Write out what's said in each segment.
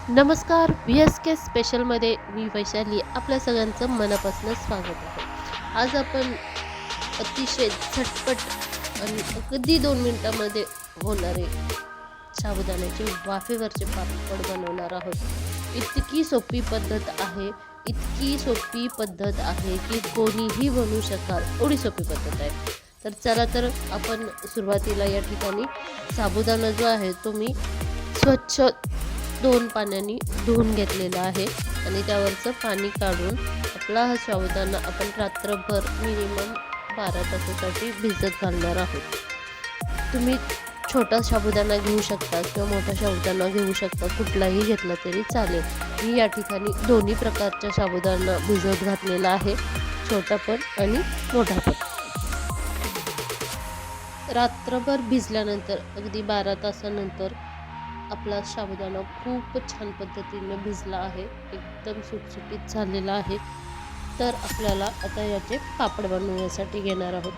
नमस्कार, VSK स्पेशलमध्ये मी वैशाली आपल्या सगळ्यांचं मनापासून स्वागत आहे. आज आपण अतिशय झटपट आणि अगदी 2 मिनिटामध्ये होणारे साबुदाण्याचे वाफेवरचे पापड बनवणार आहोत. इतकी सोपी पद्धत आहे, इतकी सोपी पद्धत आहे की कोणीही बनवू शकाल एवढी सोपी पद्धत आहे. तर चला तर आपण सुरुवातीला या ठिकाणी साबुदाणा जो आहे तो मी स्वच्छ 2 पाण्याने धुवून घेतलेला आहे आणि त्यावरचं पाणी काढून आपला हा साबुदाणा आपण रात्रभर मिनिमम 12 तासासाठी भिजत घालणार आहोत. तुम्ही छोटा साबुदाणा घेऊ शकता किंवा मोठा साबुदाणा घेऊ शकता, कुठलाही घेतला तरी चालेल. मी या ठिकाणी दोन्ही प्रकारचा साबुदाणा भिजत घातलेला आहे, छोटा पण आणि मोठा पण. रात्रभर भिजल्यानंतर अगदी 12 तासानंतर आपला साबुदाणा खूप छान पद्धतीने भिजला आहे, एकदम सुटसुटीत झालेला आहे. तर आपल्याला आता याचे पापड बनवण्यासाठी घेणार आहोत.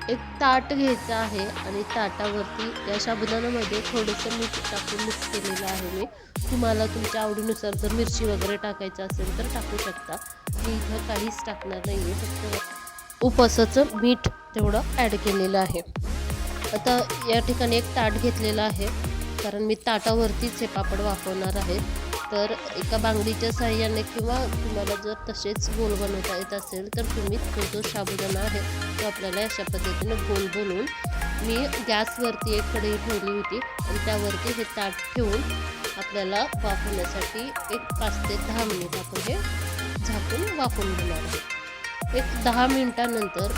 एक ताट घ्यायचं आहे आणि ताटावरती या साबुदाण्यामध्ये थोडंसं मीठ टाकून मिक्स केलेलं आहे मी. तुम्हाला तुमच्या आवडीनुसार जर मिरची वगैरे टाकायचं असेल तर टाकू शकता. मी इथं काहीच टाकणार नाही आहे, फक्त उपवासाचं मीठ तेवढं ॲड केलेलं आहे. आता या ठिकाणी एक ताट घेतलेलं आहे, कारण मी ताटावरतीच हे पापड वाफवणार आहे. तर एका बांगडीच्या साहाय्याने किंवा तुम्हाला जर तसेच गोल बनवता येत असेल तर तुम्ही तो जो साबुदाणा आहे तो आपल्याला अशा पद्धतीने गोल बनवून, मी गॅसवरती एक कढई ठेवली होती आणि त्यावरती हे ताट ठेवून आपल्याला वाफवण्यासाठी एक 5 ते 10 मिनिट आपण हे झाकून वाफवून घेणार आहोत. एक 10 मिनिटानंतर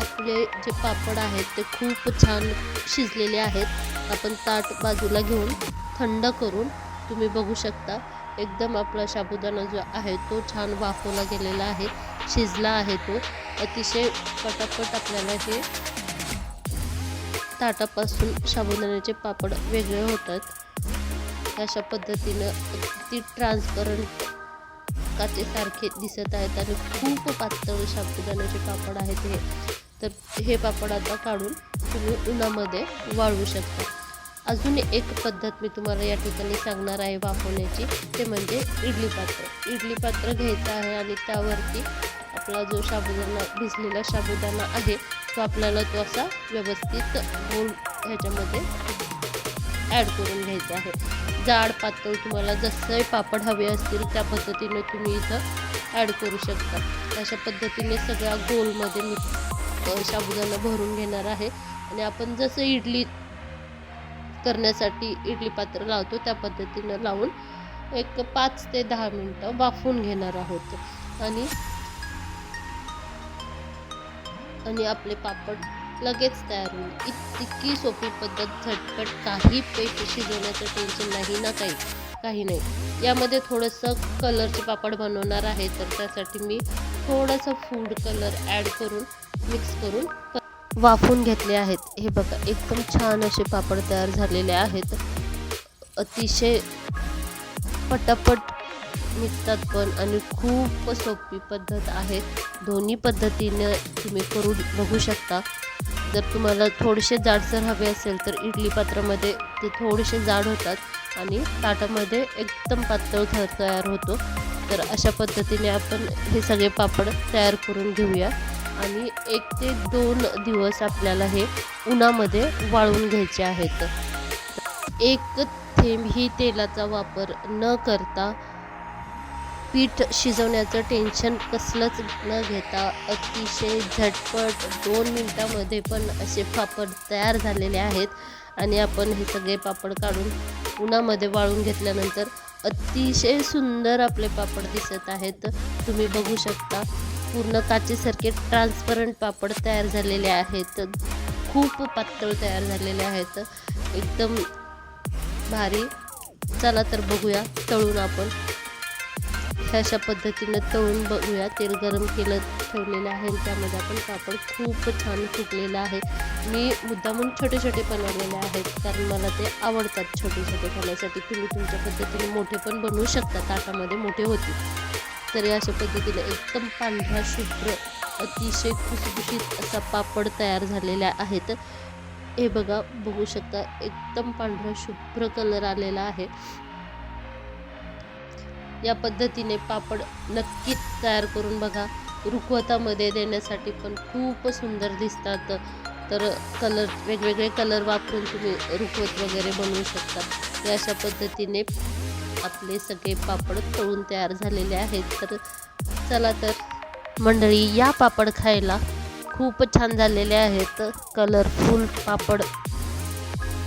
आपले जे पापड आहेत ते खूप छान शिजलेले आहेत. आपण ताट बाजूला घेऊन थंड करून तुम्ही बघू शकता, एकदम आपला साबुदाणा जो आहे तो छान वाफवला गेलेला आहे, शिजला आहे तो. अतिशय पटापट आपल्याला हे ताटापासून साबुदाण्याचे पापड वेगळे होतात. अशा पद्धतीनं अगदी ट्रान्सपरंट काचेसारखे दिसत आहेत आणि खूप पातळ साबुदाण्याचे पापड आहेत हे. तर हे पापड आता काढून तुम्ही उन्हामध्ये वाळवू शकता. अजून एक पद्धत मी तुम्हाला या ठिकाणी सांगणार आहे वाफवण्याची, ते म्हणजे इडली पात्र. इडली पात्र घ्यायचं आहे आणि त्यावरती आपला जो साबुदाणा भिजलेला साबुदाणा आहे तो आपल्याला तो असा व्यवस्थित गोल ह्याच्यामध्ये ॲड करून घ्यायचा आहे. जाड पातळ तुम्हाला जसे पापड हवे असतील त्या पद्धतीने तुम्ही इथं ॲड करू शकता. अशा पद्धतीने सगळ्या गोलमध्ये मी साबुदाणा भरून घेणार आहे आणि आपण जसं इडली करण्यासाठी इडली पात्र लावतो त्या पद्धतीनं लावून एक 5 ते 10 मिनिटं वाफवून घेणार आहोत. आणि आपले पापड लगेच तयार होईल. इतकी सोपी पद्धत, झटपट, काही पेस्ट शिजवण्याचं टेन्शन नाही ना काही नाही. यामध्ये थोडंसं कलरचे पापड बनवणार आहे, तर त्यासाठी मी थोडंसं फूड कलर ॲड करून मिक्स करून वाफवून घेतले आहेत. हे बघा, एकदम छान असे पापड तयार झालेले आहेत. अतिशय पटापट निघतात पण आणि खूप सोपी पद्धत आहे. दोन्ही पद्धतीने तुम्ही करून बघू शकता. जर तुम्हाला थोडेसे जाडसर हवे असेल तर इडली पात्रामध्ये ते थोडेसे जाड होतात आणि ताटामध्ये एकदम पातळ थर तयार होतो. तर अशा पद्धतीने आपण हे सगळे पापड तयार करून घेऊया आणि 1 ते 2 दिवस आपल्याला हे उन्हामध्ये वाळवून घ्यायचे आहेत. एक थेंबही तेलाचा वापर न करता, पीठ शिजवण्याचं टेन्शन कसलंच न घेता अतिशय झटपट 2 मिनिटामध्ये पण असे पापड तयार झालेले आहेत. आणि आपण हे सगळे पापड काढून उन्हामध्ये वाळून घेतल्यानंतर अतिशय सुंदर आपले पापड दिसत आहेत. तुम्ही बघू शकता, पूर्ण काचेसारखे ट्रान्सपरंट पापड तयार झालेले आहेत. खूप पातळ तयार झालेले आहेत, एकदम भारी. चला तर बघूया तळून आपण. अशा पद्धतीनं तळून बघूया. तेल गरम केलं ठेवलेलं आहे आणि त्यामध्ये आपण पापड खूप छान फुगलेलं आहे. मी मुद्दामून छोटे छोटे बनवलेले आहेत, कारण मला ते आवडतात छोटे छोटे खाण्यासाठी. तुम्ही तुमच्या पद्धतीने मोठे पण बनवू शकता, ताटामध्ये मोठे होतील. तर अशा पद्धतीने एकदम पांढरा शुभ्र अतिशय खुसखुशीत असा पापड तयार झालेला आहेत. हे बघा, बघू शकता एकदम पांढरा शुभ्र कलर आलेला आहे. या पद्धतीने पापड नक्कीच तयार करून बघा. रुखवतामध्ये देण्यासाठी पण खूप सुंदर दिसतात. तर वेगवेगळे कलर वापरून तुम्ही रुखवत वगैरे बनवू शकता. या अशा पद्धतीने आपले सगळे पापड तळून तयार झालेले आहेत. तर चला तर मंडळी, या पापड खायला खूप छान झालेले आहेत. कलरफुल पापड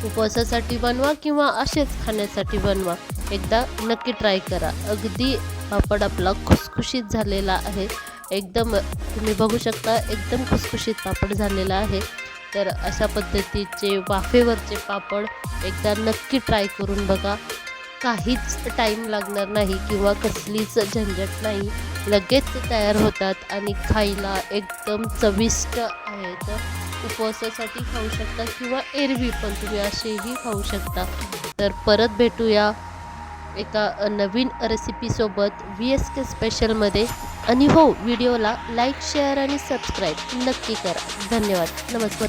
उपवासासाठी बनवा किंवा असेच खाण्यासाठी बनवा. एकदा नक्की ट्राय करा. अगदी पापड आपला खुसखुशीत झालेला आहे. एकदम तुम्ही बघू शकता, एकदम खुसखुशीत पापड झालेला आहे. तर अशा पद्धतीचे वाफेवरचे पापड एकदा नक्की ट्राय करून बघा. काहीच टाईम लागणार नाही किंवा कसलीच झंझट नाही. लगेच तयार होतात आणि खायला एकदम चविष्ट आहेत. उपवासासाठी खाऊ शकता किंवा एरवी पण तुम्ही असेही खाऊ शकता. तर परत भेटूया एका नवीन रेसिपीसोबत VSK स्पेशलमध्ये. आणि हो, व्हिडिओला लाईक, शेअर आणि सबस्क्राईब नक्की करा. धन्यवाद. नमस्कार.